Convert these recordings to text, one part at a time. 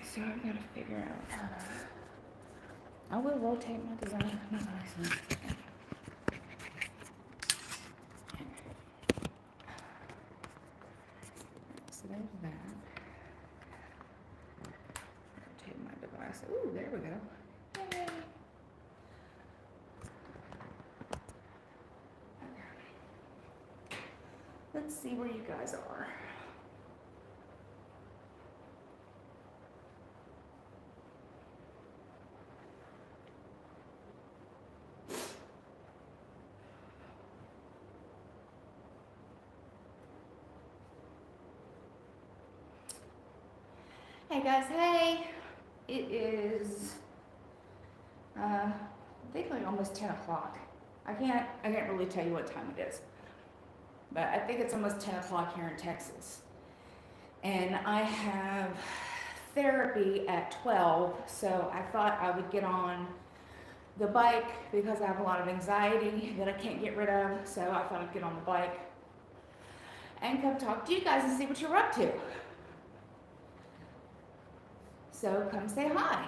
So I've got to figure out how to. I will rotate my design. So there's that. Rotate my device. Ooh, there we go. Yay. Okay. Let's see where you guys are. Hey guys, hey! It is, I think like almost 10 o'clock. I can't really tell you what time it is, but I think it's almost 10 o'clock here in Texas. And I have therapy at 12, so I thought I would get on the bike because I have a lot of anxiety that I can't get rid of, so I thought I'd get on the bike and come talk to you guys and see what you're up to. So come say hi.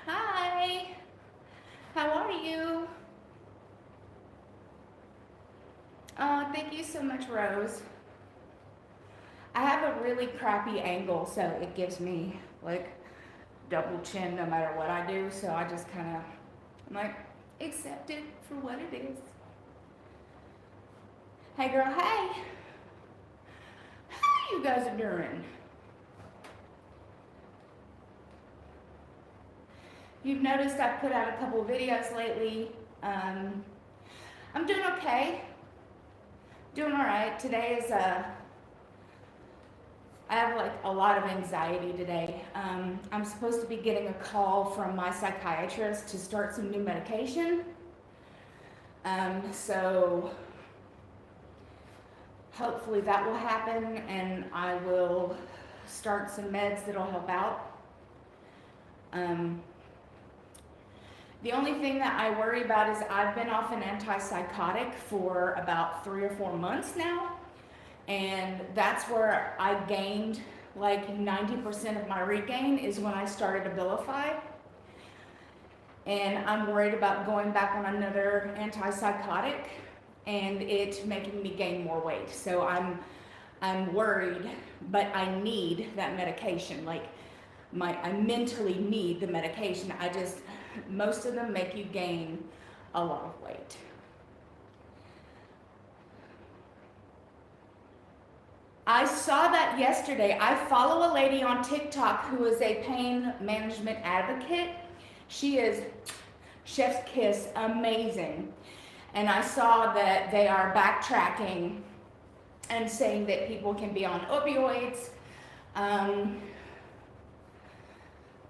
Hi. How are you? Thank you so much, Rose. I have a really crappy angle, so it gives me like double chin no matter what I do. So I just kind of, I'm like, accept it for what it is. Hey girl, hey. How you guys are doing? You've noticed I've put out a couple of videos lately. I'm doing okay. Doing all right. Today is I have like a lot of anxiety today. I'm supposed to be getting a call from my psychiatrist to start some new medication. So hopefully that will happen and I will start some meds that'll help out. The only thing that I worry about is I've been off an antipsychotic for about 3 or 4 months now. And that's where I gained like 90% of my regain is when I started Abilify. And I'm worried about going back on another antipsychotic and it making me gain more weight. So I'm worried, but I need that medication. Like I mentally need the medication. Most of them make you gain a lot of weight. I saw that yesterday. I follow a lady on TikTok who is a pain management advocate. She is chef's kiss, amazing. And I saw that they are backtracking and saying that people can be on opioids,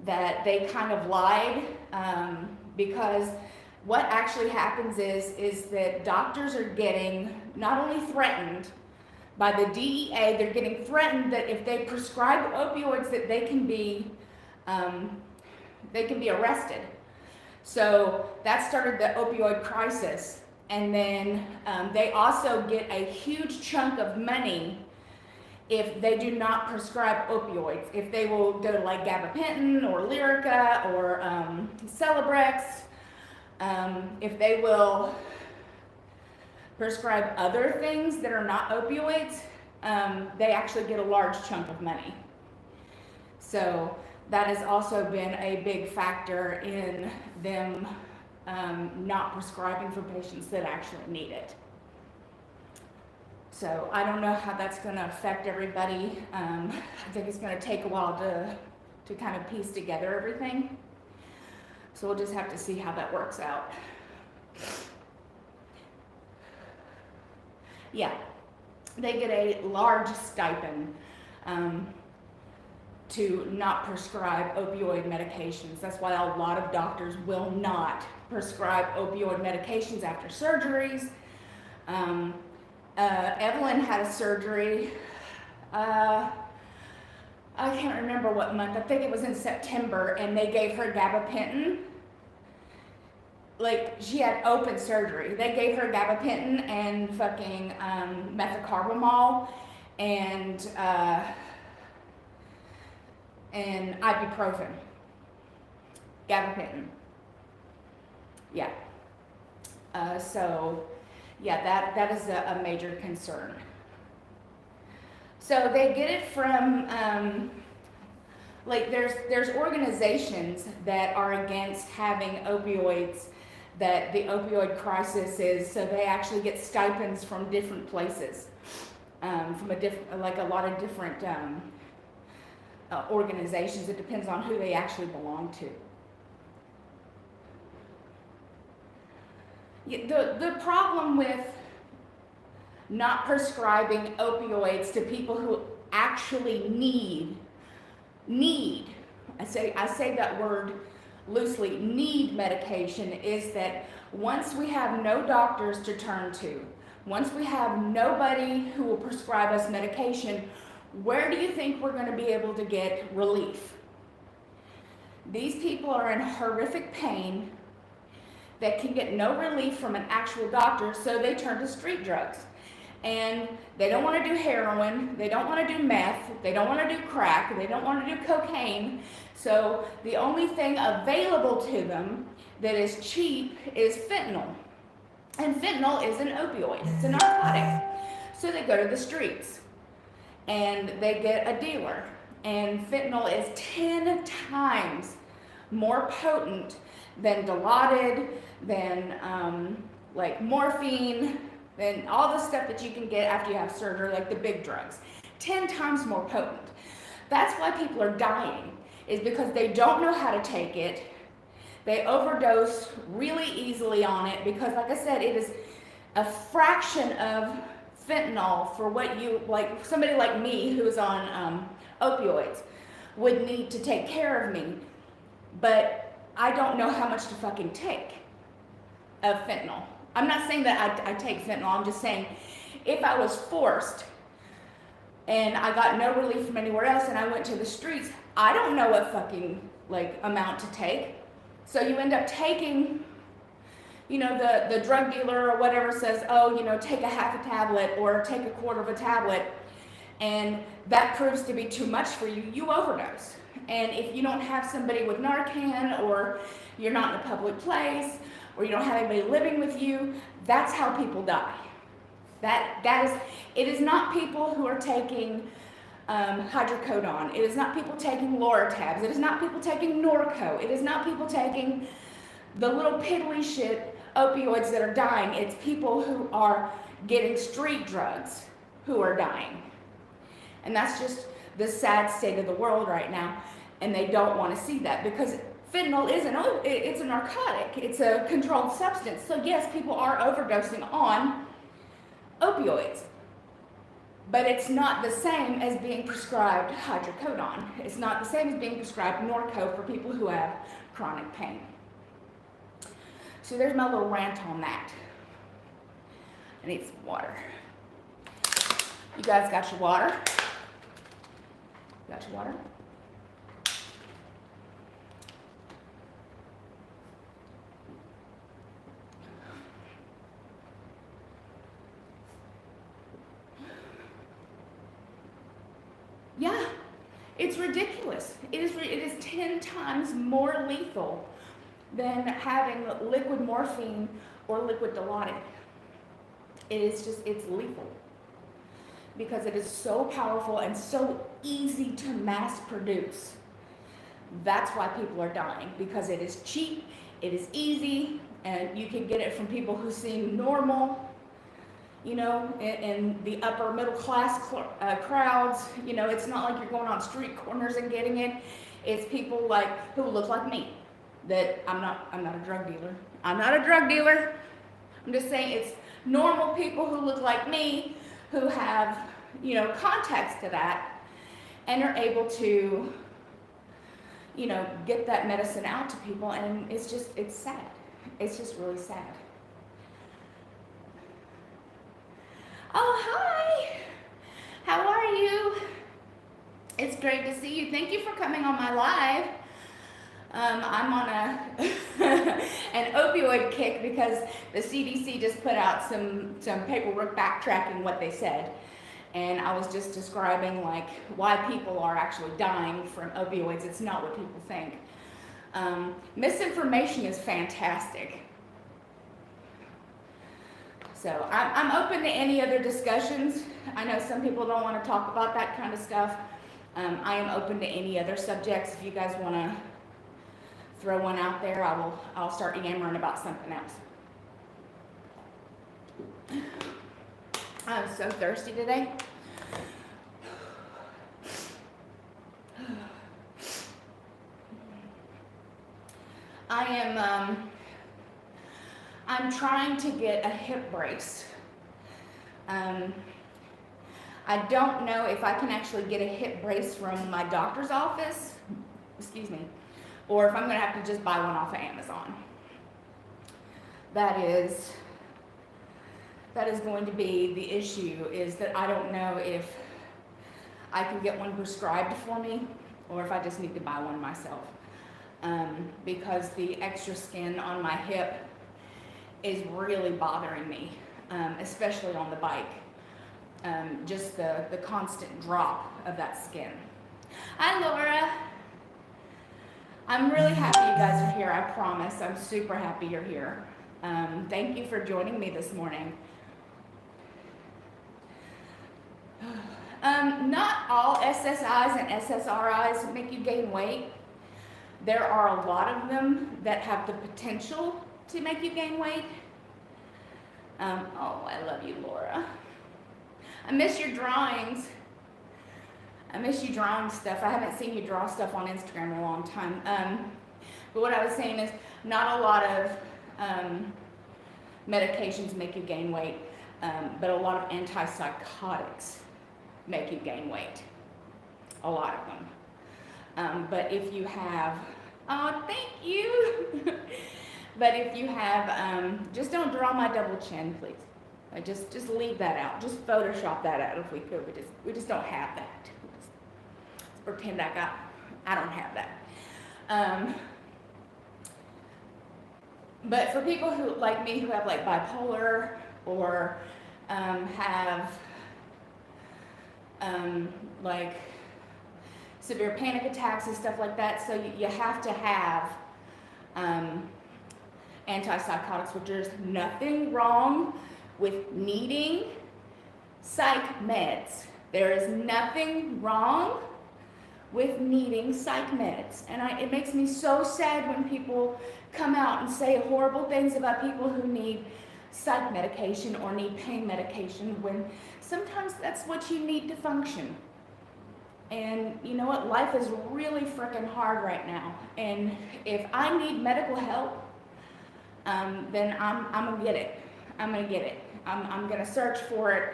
that they kind of lied, because what actually happens is that doctors are getting not only threatened by the DEA, they're getting threatened that if they prescribe opioids that they can be arrested. So that started the opioid crisis. And then they also get a huge chunk of money if they do not prescribe opioids. If they will go to like gabapentin or Lyrica or Celebrex, if they will prescribe other things that are not opioids, they actually get a large chunk of money. So that has also been a big factor in them not prescribing for patients that actually need it. So I don't know how that's going to affect everybody. I think it's going to take a while to kind of piece together everything. So we'll just have to see how that works out. Yeah, they get a large stipend to not prescribe opioid medications. That's why a lot of doctors will not prescribe opioid medications after surgeries. Evelyn had a surgery, I I can't remember what month, I think it was in September, and they gave her gabapentin. Like, she had open surgery. They gave her gabapentin and fucking methocarbamol and ibuprofen. Gabapentin. Yeah. So, yeah, that is a major concern. So they get it from, like, there's organizations that are against having opioids, that the opioid crisis is, so they actually get stipends from different places, from a lot of different organizations. It depends on who they actually belong to. The problem with not prescribing opioids to people who actually need, I say that word loosely, need medication, is that once we have no doctors to turn to, once we have nobody who will prescribe us medication, where do you think we're going to be able to get relief? These people are in horrific pain that can get no relief from an actual doctor, so they turn to street drugs. And they don't want to do heroin, they don't want to do meth, they don't want to do crack, they don't want to do cocaine. So the only thing available to them that is cheap is fentanyl. And fentanyl is an opioid, it's a narcotic. So they go to the streets and they get a dealer. And fentanyl is 10 times more potent than Dilaudid, than like morphine, than all the stuff that you can get after you have surgery, like the big drugs. 10 times more potent. That's why people are dying, is because they don't know how to take it. They overdose really easily on it because, like I said, it is a fraction of fentanyl for what you, like somebody like me who's on opioids would need to take care of me. But I don't know how much to fucking take of fentanyl. I'm not saying that I take fentanyl, I'm just saying if I was forced and I got no relief from anywhere else and I went to the streets, I don't know what fucking like amount to take. So you end up taking, you know, the drug dealer or whatever says, oh, you know, take a half a tablet or take a quarter of a tablet, and that proves to be too much for you, you overdose. And if you don't have somebody with Narcan, or you're not in a public place, or you don't have anybody living with you, that's how people die. It is not people who are taking hydrocodone. It is not people taking Loratabs. It is not people taking Norco. It is not people taking the little piddly shit opioids that are dying. It's people who are getting street drugs who are dying. And that's just the sad state of the world right now. And they don't want to see that because fentanyl it's a narcotic. It's a controlled substance. So yes, people are overdosing on opioids. But it's not the same as being prescribed hydrocodone. It's not the same as being prescribed Norco for people who have chronic pain. So there's my little rant on that. I need some water. You guys got your water? Got your water? Yeah, it's ridiculous. It is 10 times more lethal than having liquid morphine or liquid Dilaudid. It's lethal because it is so powerful and so easy to mass produce. That's why people are dying, because it is cheap, it is easy, and you can get it from people who seem normal, you know, in the upper middle class crowds. You know, it's not like you're going on street corners and getting it. It's people like who look like me. That I'm not a drug dealer. I'm not a drug dealer. I'm just saying it's normal people who look like me who have, you know, contacts to that and are able to, you know, get that medicine out to people. And it's sad. It's just really sad. Oh, hi. How are you? It's great to see you. Thank you for coming on my live. I'm on an opioid kick because the CDC just put out some paperwork backtracking what they said. And I was just describing like why people are actually dying from opioids. It's not what people think. Misinformation is fantastic. So I'm open to any other discussions. I know some people don't want to talk about that kind of stuff. I am open to any other subjects. If you guys want to throw one out there, I'll start yammering about something else. I'm so thirsty today. I'm trying to get a hip brace. I don't know if I can actually get a hip brace from my doctor's office, excuse me, or if I'm gonna have to just buy one off of Amazon. That is going to be the issue, is that I don't know if I can get one prescribed for me or if I just need to buy one myself. Because the extra skin on my hip is really bothering me, especially on the bike. Just the constant drop of that skin. Hi, Laura. I'm really happy you guys are here, I promise. I'm super happy you're here. Thank you for joining me this morning. Not all SSIs and SSRIs make you gain weight. There are a lot of them that have the potential to make you gain weight. Oh, I love you, Laura. I miss your drawings. I miss you drawing stuff. I haven't seen you draw stuff on Instagram in a long time. But what I was saying is not a lot of medications make you gain weight, but a lot of antipsychotics make you gain weight. A lot of them. But if you have, oh, thank you. But if you have, just don't draw my double chin, please. Just leave that out. Just Photoshop that out if we could. We just don't have that. Let's pretend I don't have that. But for people who, like me, who have like bipolar or have like severe panic attacks and stuff like that, so you have to have antipsychotics, which there's nothing wrong with needing psych meds. There is nothing wrong with needing psych meds. And it makes me so sad when people come out and say horrible things about people who need psych medication or need pain medication, when sometimes that's what you need to function. And you know what? Life is really freaking hard right now. And if I need medical help, then I'm gonna get it. I'm gonna get it. I'm gonna search for it.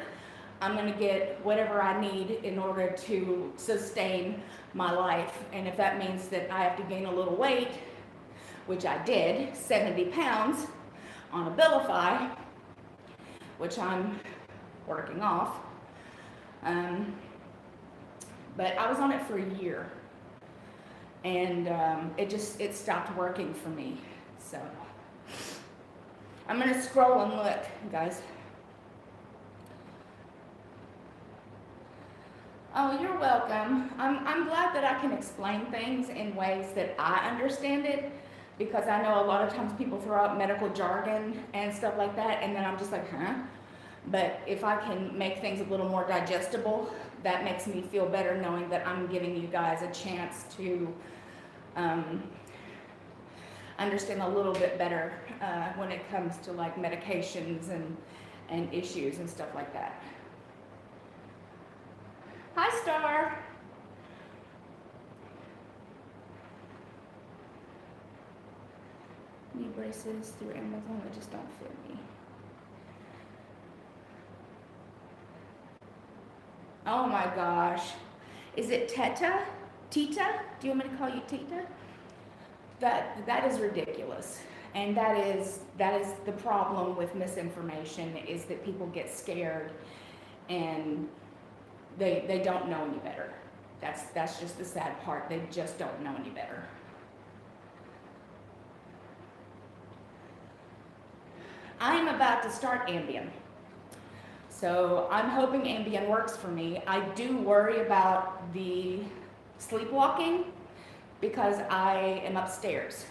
I'm gonna get whatever I need in order to sustain my life. And if that means that I have to gain a little weight, which I did, 70 pounds on Abilify, which I'm working off. But I was on it for a year, and it stopped working for me. So I'm gonna scroll and look, guys. Oh, you're welcome. I'm glad that I can explain things in ways that I understand it, because I know a lot of times people throw out medical jargon and stuff like that, and then I'm just like, huh? But if I can make things a little more digestible, that makes me feel better knowing that I'm giving you guys a chance to understand a little bit better when it comes to like medications and issues and stuff like that. Hi, Star. Knee braces through Amazon that just don't fit me. Oh my gosh. Is it Teta? Tita? Do you want me to call you Tita? That is ridiculous. And that is the problem with misinformation, is that people get scared and they don't know any better. That's just the sad part. They just don't know any better. I am about to start Ambien. So I'm hoping Ambien works for me. I do worry about the sleepwalking because I am upstairs.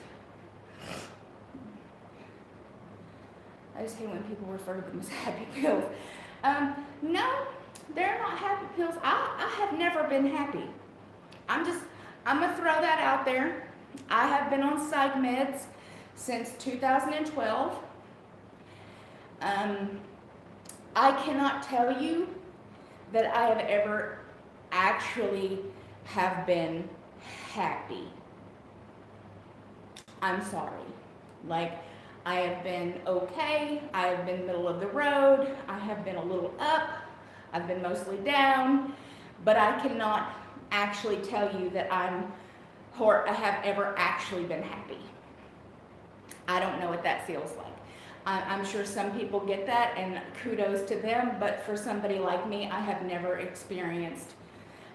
I just hate when people refer to them as happy pills. No, they're not happy pills. I have never been happy. I'm gonna throw that out there. I have been on psych meds since 2012. I cannot tell you that I have ever actually have been happy. I'm sorry. Like, I have been okay, I have been middle of the road, I have been a little up, I've been mostly down, but I cannot actually tell you that I have ever actually been happy. I don't know what that feels like. I'm sure some people get that, and kudos to them, but for somebody like me, I have never experienced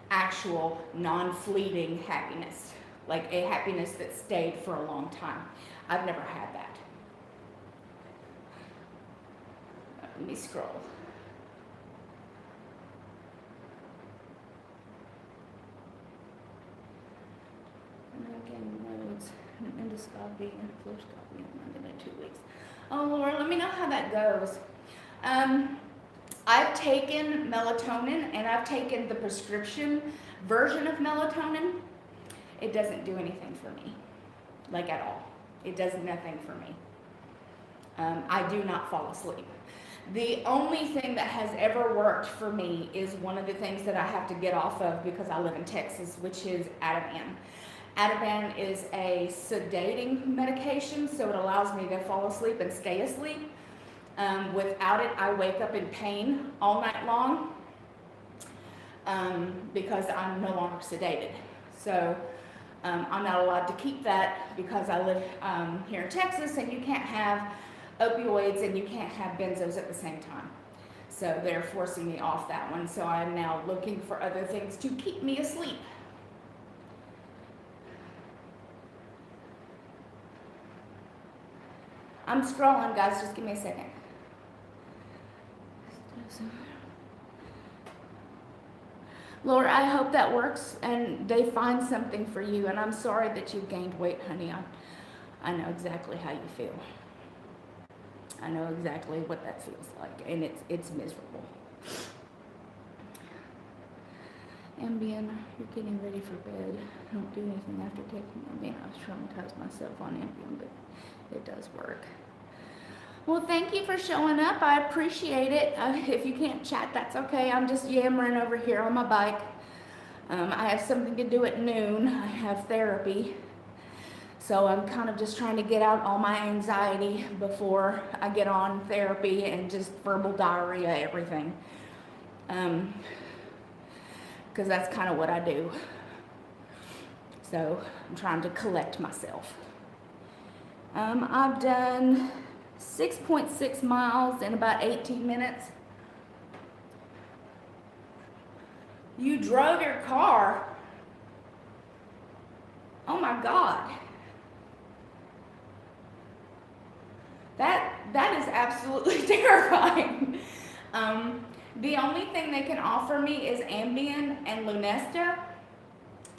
actual non-fleeting happiness, like a happiness that stayed for a long time. I've never had that. Let me scroll. Again, nodes, endoscopy and fluoroscopy in 2 weeks. Oh Lord, let me know how that goes. I've taken melatonin and I've taken the prescription version of melatonin. It doesn't do anything for me, like at all. It does nothing for me. I do not fall asleep. The only thing that has ever worked for me is one of the things that I have to get off of because I live in Texas, which is Ativan. Ativan is a sedating medication, so it allows me to fall asleep and stay asleep. Without it, I wake up in pain all night long because I'm no longer sedated. So I'm not allowed to keep that because I live here in Texas, and you can't have opioids and you can't have benzos at the same time. So they're forcing me off that one. So I'm now looking for other things to keep me asleep. I'm scrolling, guys, just give me a second. Lord, I hope that works and they find something for you. And I'm sorry that you gained weight, honey. I know exactly how you feel. I know exactly what that feels like, and it's miserable. Ambien, you're getting ready for bed. Don't do anything after taking Ambien. I was traumatized myself on Ambien, but it does work. Well, thank you for showing up. I appreciate it. If you can't chat, that's okay. I'm just yammering over here on my bike. I have something to do at noon. I have therapy. So I'm kind of just trying to get out all my anxiety before I get on therapy and just verbal diarrhea everything. Because that's kind of what I do. So I'm trying to collect myself. I've done 6.6 miles in about 18 minutes. You drove your car? Oh my God. That is absolutely terrifying. The only thing they can offer me is Ambien and Lunesta.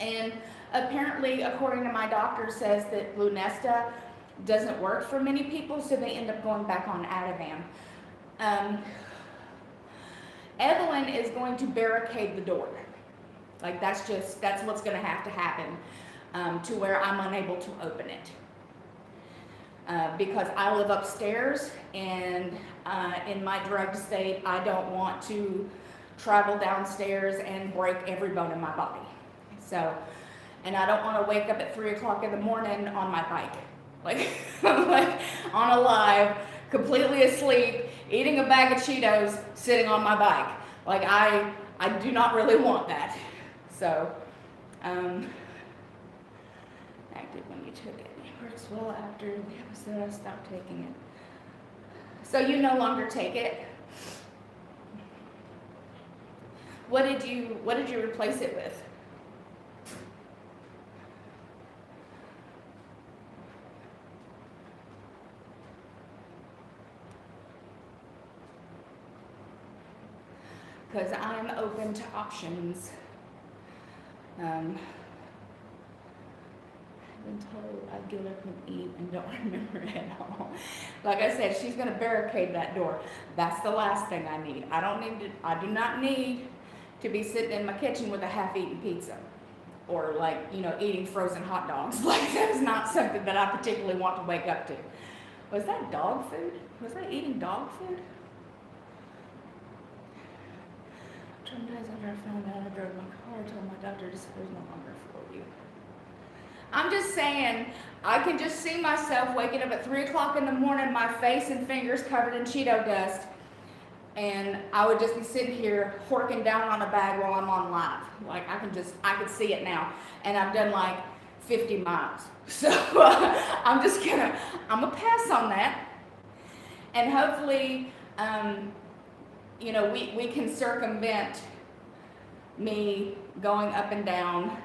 And apparently, according to my doctor, says that Lunesta doesn't work for many people, so they end up going back on Ativan. Evelyn is going to barricade the door. Like that's what's going to happen to where I'm unable to open it. Because I live upstairs, and in my drugged state, I don't want to travel downstairs and break every bone in my body. So, and I don't want to wake up at 3 o'clock in the morning on my bike, like on a live, completely asleep, eating a bag of Cheetos, sitting on my bike. Like I do not really want that. So, active when you took it. Works well after the episode. I stopped taking it. So you no longer take it. What did you replace it with? because I'm open to options. I've been told I get up and eat and don't remember it at all. Like I said, she's gonna barricade that door. That's the last thing I need. I do not need to be sitting in my kitchen with a half-eaten pizza. Or like, you know, eating frozen hot dogs. Like that is not something that I particularly want to wake up to. Was that dog food? Was I eating dog food? Sometimes after I found out I drove my car, I told my doctor this was no longer for you. I'm just saying, I can just see myself waking up at 3 o'clock in the morning, my face and fingers covered in Cheeto dust, and I would just be sitting here horking down on a bag while I'm on live. Like I could see it now, and I've done like 50 miles. So I'm gonna pass on that, and hopefully, you know, we can circumvent me going up and down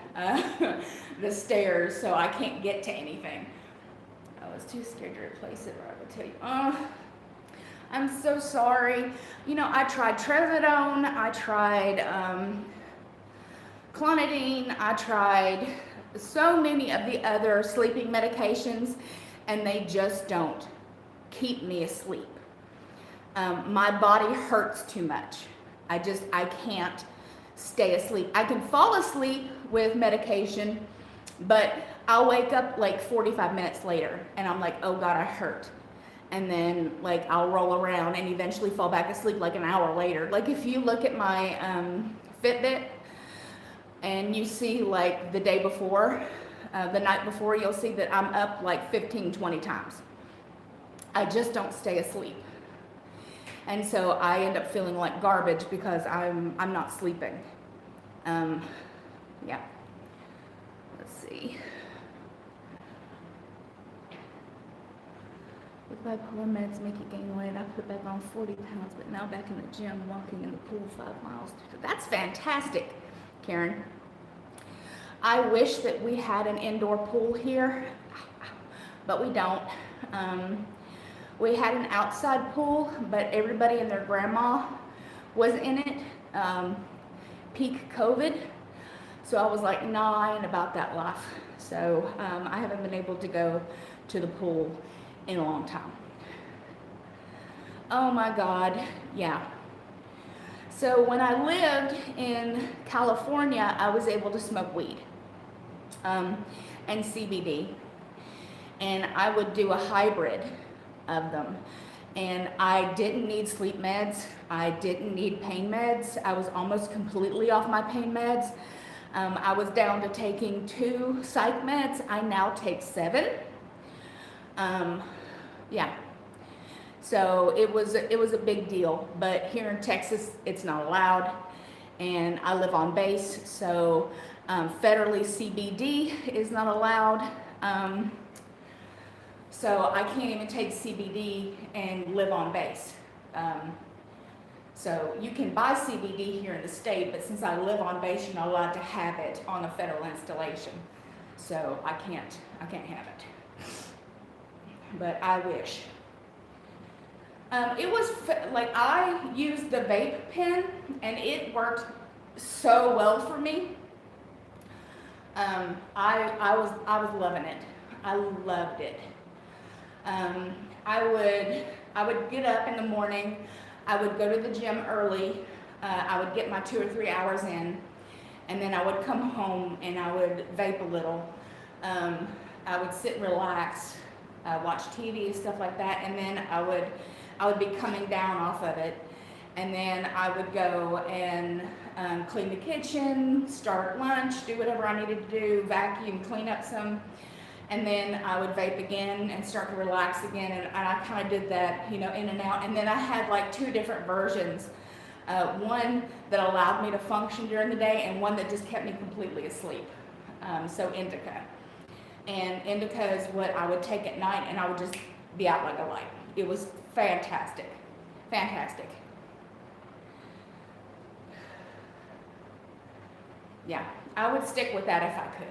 the stairs so I can't get to anything. I was too scared to replace it, or I would tell you, oh, I'm so sorry. You know, I tried trazodone, I tried clonidine, I tried so many of the other sleeping medications, and they just don't keep me asleep. My body hurts too much. I can't stay asleep. I can fall asleep with medication, but I'll wake up like 45 minutes later and I'm like, oh God, I hurt. And then like I'll roll around and eventually fall back asleep like an hour later. Like if you look at my Fitbit and you see like the day before, the night before, you'll see that I'm up like 15, 20 times. I just don't stay asleep. And so I end up feeling like garbage because I'm not sleeping. Yeah. Let's see. With bipolar meds make you gain weight. I put back on 40 pounds, but now back in the gym, walking in the pool 5 miles. That's fantastic, Karen. I wish that we had an indoor pool here, but we don't. We had an outside pool, but everybody and their grandma was in it, peak COVID. So I was like, nah, I ain't about that life. So I haven't been able to go to the pool in a long time. Oh my God, yeah. So when I lived in California, I was able to smoke weed and CBD. And I would do a hybrid of them. And I didn't need sleep meds. I didn't need pain meds. I was almost completely off my pain meds. I was down to taking 2 psych meds. I now take 7. Yeah. So it was a big deal, but here in Texas, it's not allowed. And I live on base, so federally CBD is not allowed. So I can't even take CBD and live on base. So you can buy CBD here in the state, but since I live on base, you're not allowed to have it on a federal installation. So I can't have it. But I wish. It was like I used the vape pen and it worked so well for me. I was loving it. I loved it. I would get up in the morning, I would go to the gym early, I would get my 2 or 3 hours in, and then I would come home and I would vape a little. I would sit and relax, watch TV and stuff like that, and then I would be coming down off of it, and then I would go and clean the kitchen, start lunch, do whatever I needed to do, vacuum, clean up some. And then I would vape again and start to relax again, and I kind of did that, you know, in and out. And then I had like 2 different versions, one that allowed me to function during the day, and one that just kept me completely asleep. So indica, and indica is what I would take at night, and I would just be out like a light. It was fantastic, fantastic. Yeah, I would stick with that if I could.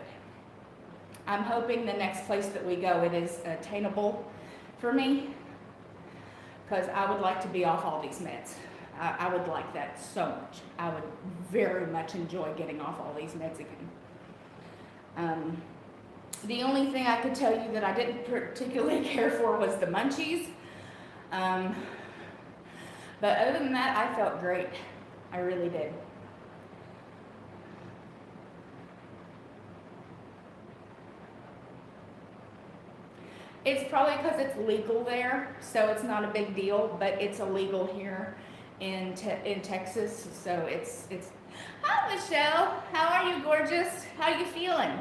I'm hoping the next place that we go, it is attainable for me, because I would like to be off all these meds. I would like that so much. I would very much enjoy getting off all these meds again. The only thing I could tell you that I didn't particularly care for was the munchies. But other than that, I felt great. I really did. It's probably because it's legal there, so it's not a big deal, but it's illegal here in Texas, so it's. Hi, Michelle. How are you, gorgeous? How you feeling?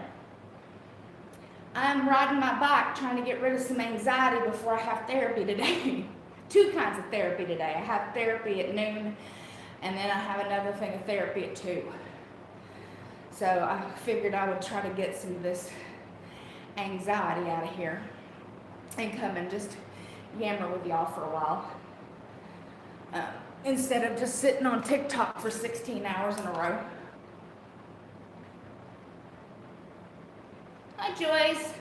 I'm riding my bike trying to get rid of some anxiety before I have therapy today. 2 kinds of therapy today. I have therapy at noon, and then I have another thing of therapy at 2. So I figured I would try to get some of this anxiety out of here and come and just yammer with y'all for a while. Instead of just sitting on TikTok for 16 hours in a row. Hi, Joyce.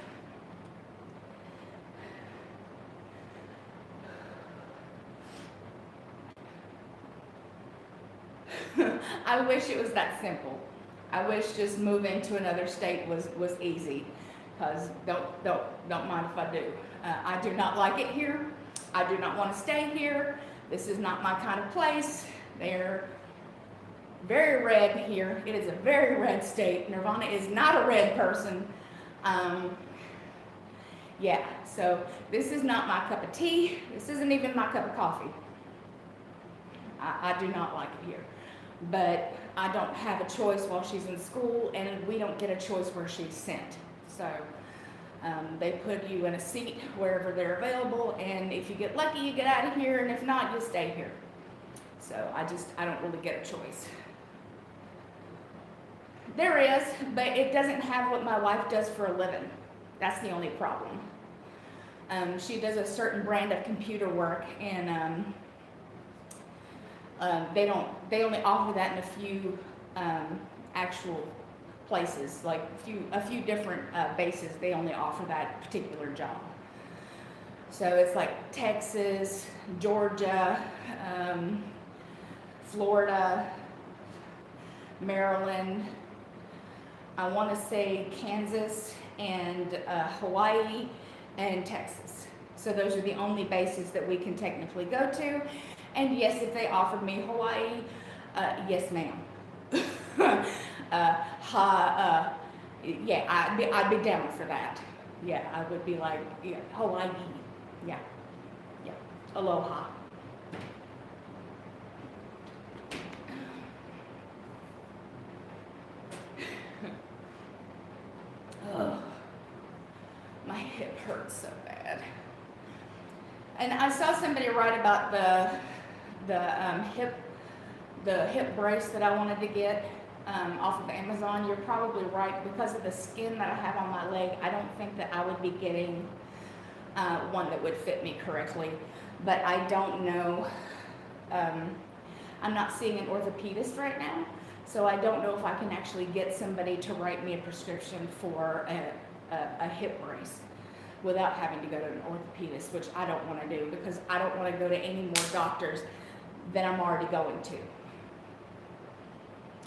I wish it was that simple. I wish just moving to another state was easy. Because don't mind if I do. I do not like it here. I do not want to stay here. This is not my kind of place. They're very red here. It is a very red state. Nirvana is not a red person. Yeah, so this is not my cup of tea. This isn't even my cup of coffee. I do not like it here. But I don't have a choice while she's in school, and we don't get a choice where she's sent. So they put you in a seat wherever they're available, and if you get lucky, you get out of here, and if not, you stay here. So I don't really get a choice. There is, but it doesn't have what my wife does for a living. That's the only problem. She does a certain brand of computer work, and they only offer that in a few actual places, like a few different bases. They only offer that particular job. So it's like Texas, Georgia, Florida, Maryland, I want to say Kansas, and Hawaii, and Texas. So those are the only bases that we can technically go to. And yes, if they offered me Hawaii, yes, ma'am. Yeah, I'd be down for that. Yeah, I would be like, yeah, Hawaii. Yeah, aloha. Oh, my hip hurts so bad. And I saw somebody write about the hip brace that I wanted to get off of Amazon. You're probably right. Because of the skin that I have on my leg, I don't think that I would be getting one that would fit me correctly. But I don't know. I'm not seeing an orthopedist right now, so I don't know if I can actually get somebody to write me a prescription for a hip brace without having to go to an orthopedist, which I don't want to do because I don't want to go to any more doctors than I'm already going to.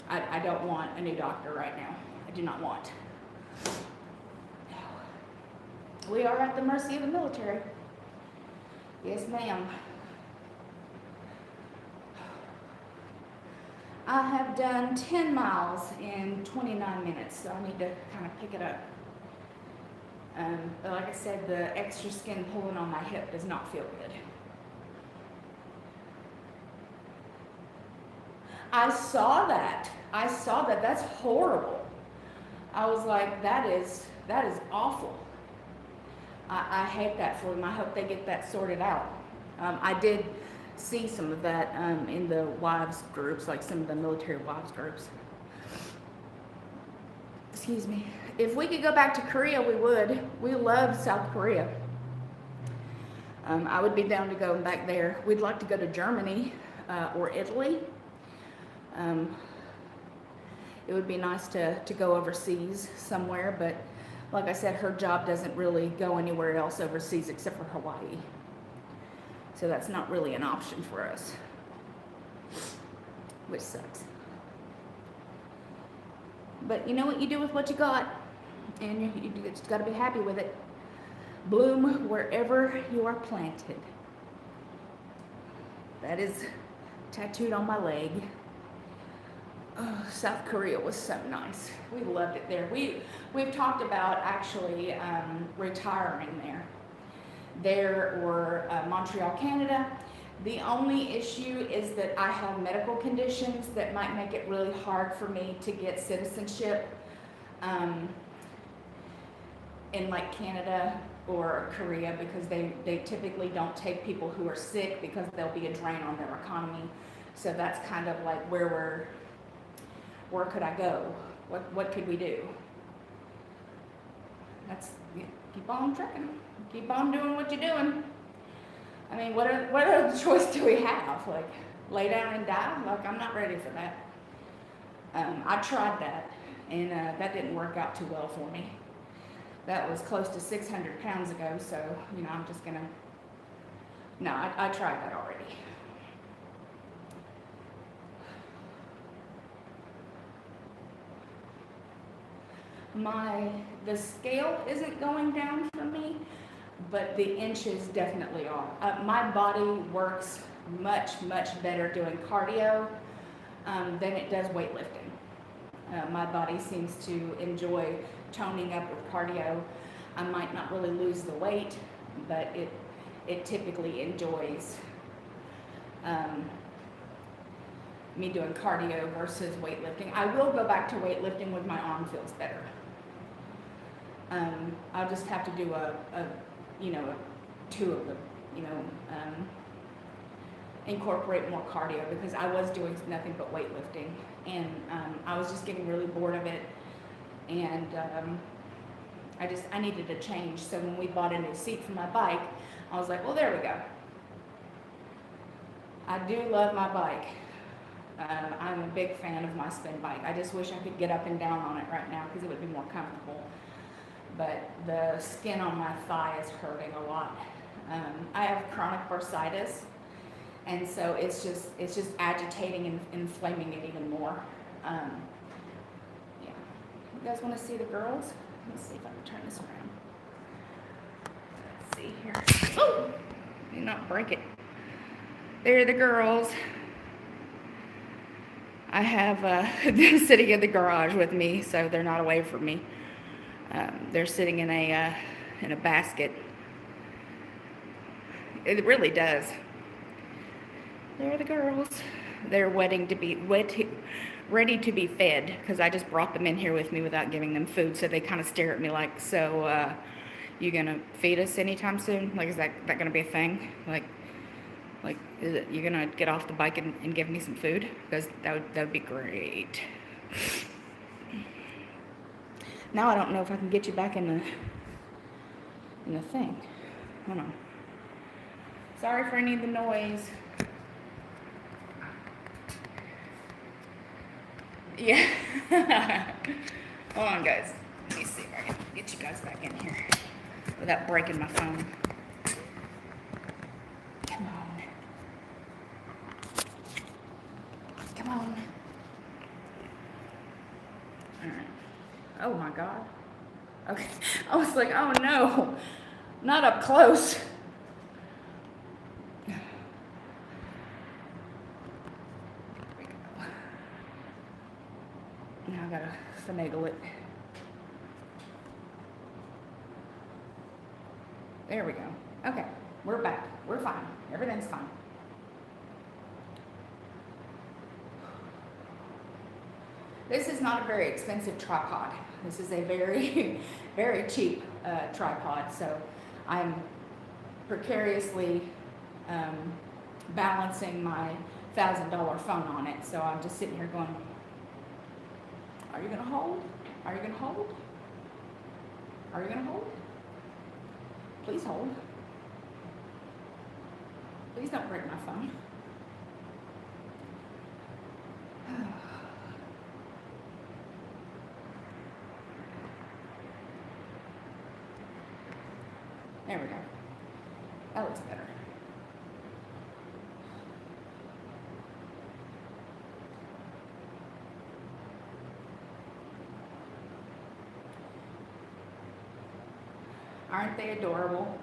I don't want a new doctor right now. I do not want. We are at the mercy of the military. Yes, ma'am. I have done 10 miles in 29 minutes, so I need to kind of pick it up. But like I said, the extra skin pulling on my hip does not feel good. I saw that. That's horrible. I was like, that is awful. I hate that for them. I hope they get that sorted out. I did see some of that in the wives groups, like some of the military wives groups. Excuse me. If we could go back to Korea, we would. We love South Korea. I would be down to go back there. We'd like to go to Germany or Italy. It would be nice to go overseas somewhere, but like I said, her job doesn't really go anywhere else overseas except for Hawaii. So that's not really an option for us. which sucks. But you know what you do with what you got, and you just got to be happy with it. Bloom wherever you are planted. That is tattooed on my leg. Oh, South Korea was so nice. We loved it there. We've talked about actually retiring there or Montreal, Canada. The only issue is that I have medical conditions that might make it really hard for me to get citizenship in like Canada or Korea, because they typically don't take people who are sick because they'll be a drain on their economy. So that's kind of like where could I go? What could we do? Keep on trucking. Keep on doing what you're doing. I mean, what other choice do we have? Like, lay down and die? Like, I'm not ready for that. I tried that, and that didn't work out too well for me. That was close to 600 pounds ago, so, you know, I'm just gonna, no, I tried that already. The scale isn't going down for me, but the inches definitely are. My body works much, much better doing cardio than it does weightlifting. My body seems to enjoy toning up with cardio. I might not really lose the weight, but it typically enjoys me doing cardio versus weightlifting. I will go back to weightlifting when my arm feels better. I'll just have to do two of them, incorporate more cardio, because I was doing nothing but weightlifting, and I was just getting really bored of it, and I needed a change. So when we bought a new seat for my bike, I was like, well, there we go. I do love my bike. I'm a big fan of my spin bike. I just wish I could get up and down on it right now because it would be more comfortable. But the skin on my thigh is hurting a lot. I have chronic bursitis, and so it's just agitating and inflaming it even more. Yeah. You guys want to see the girls? Let's see if I can turn this around. Let's see here. Oh, do not break it. There are the girls. I have them sitting in the garage with me, so they're not away from me. They're sitting in a basket. It really does. There are the girls. They're ready to be fed, because I just brought them in here with me without giving them food. So they kind of stare at me like, so you gonna feed us anytime soon? Like, is that gonna be a thing? Like, is it, you gonna get off the bike and give me some food? Because that would be great. Now I don't know if I can get you back in the thing. Hold on. Sorry for any of the noise. Yeah. Hold on, guys. Let me see if I can get you guys back in here without breaking my phone. Come on. Come on. All right. Oh my God. Okay. I was like, oh no, not up close. There we go. Now I gotta finagle it. There we go. Okay, we're back. We're fine. Everything's fine. This is not a very expensive tripod. This is a very, very cheap tripod. So I'm precariously balancing my $1,000 phone on it. So I'm just sitting here going, are you gonna hold? Are you gonna hold? Are you gonna hold? Please hold. Please don't break my phone. There we go. That looks better. Aren't they adorable?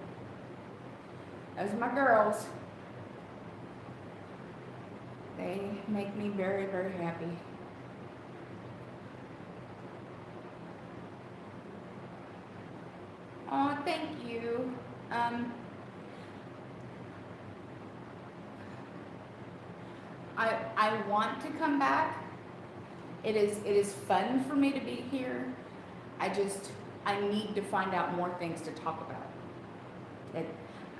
Those are my girls. They make me very, very happy. Oh, thank you. I want to come back. It is fun for me to be here. I need to find out more things to talk about.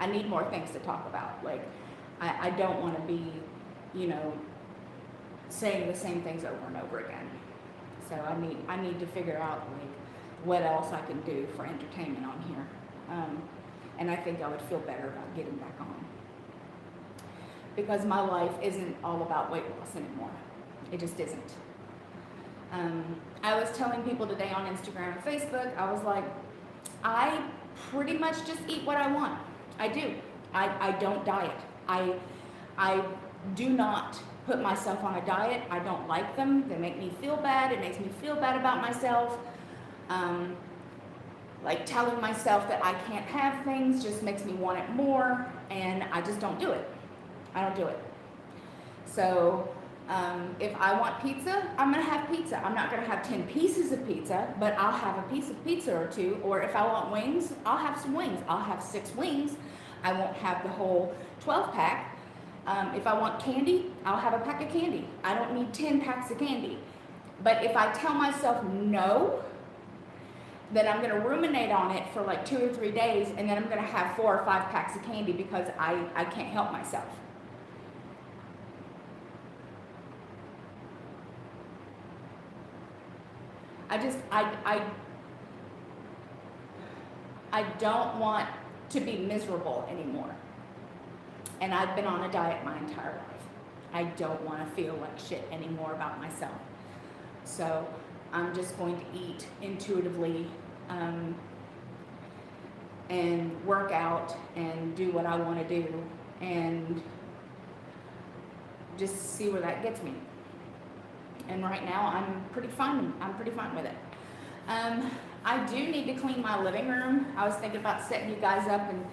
I need more things to talk about. Like, I don't want to be, you know, saying the same things over and over again. So I need to figure out like what else I can do for entertainment on here. And I think I would feel better about getting back on. Because my life isn't all about weight loss anymore. It just isn't. I was telling people today on Instagram and Facebook, I was like, I pretty much just eat what I want. I do. I don't diet. I do not put myself on a diet. I don't like them. They make me feel bad. It makes me feel bad about myself. Like telling myself that I can't have things just makes me want it more, and I just don't do it. I don't do it. So if I want pizza, I'm gonna have pizza. I'm not gonna have 10 pieces of pizza, but I'll have a piece of pizza or two. Or if I want wings, I'll have some wings. I'll have 6 wings. I won't have the whole 12 pack. If I want candy, I'll have a pack of candy. I don't need 10 packs of candy. But if I tell myself no, then I'm gonna ruminate on it for like 2 or 3 days, and then I'm gonna have 4 or 5 packs of candy because I can't help myself. I don't want to be miserable anymore. And I've been on a diet my entire life. I don't want to feel like shit anymore about myself. So I'm just going to eat intuitively and work out and do what I want to do and just see where that gets me. And right now I'm pretty fine with it. I do need to clean my living room. I was thinking about setting you guys up and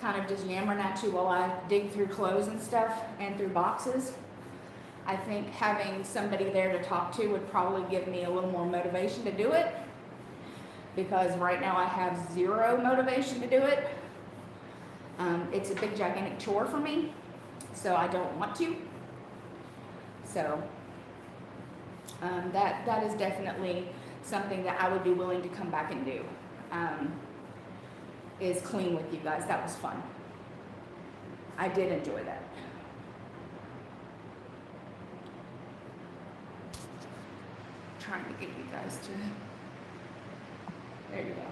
kind of just yammering at you while I dig through clothes and stuff and through boxes. I think having somebody there to talk to would probably give me a little more motivation to do it, because right now I have 0 motivation to do it. It's a big gigantic chore for me, so I don't want to. So that is definitely something that I would be willing to come back and do, is clean with you guys. That was fun. I did enjoy that. Trying to get you guys to, there you go.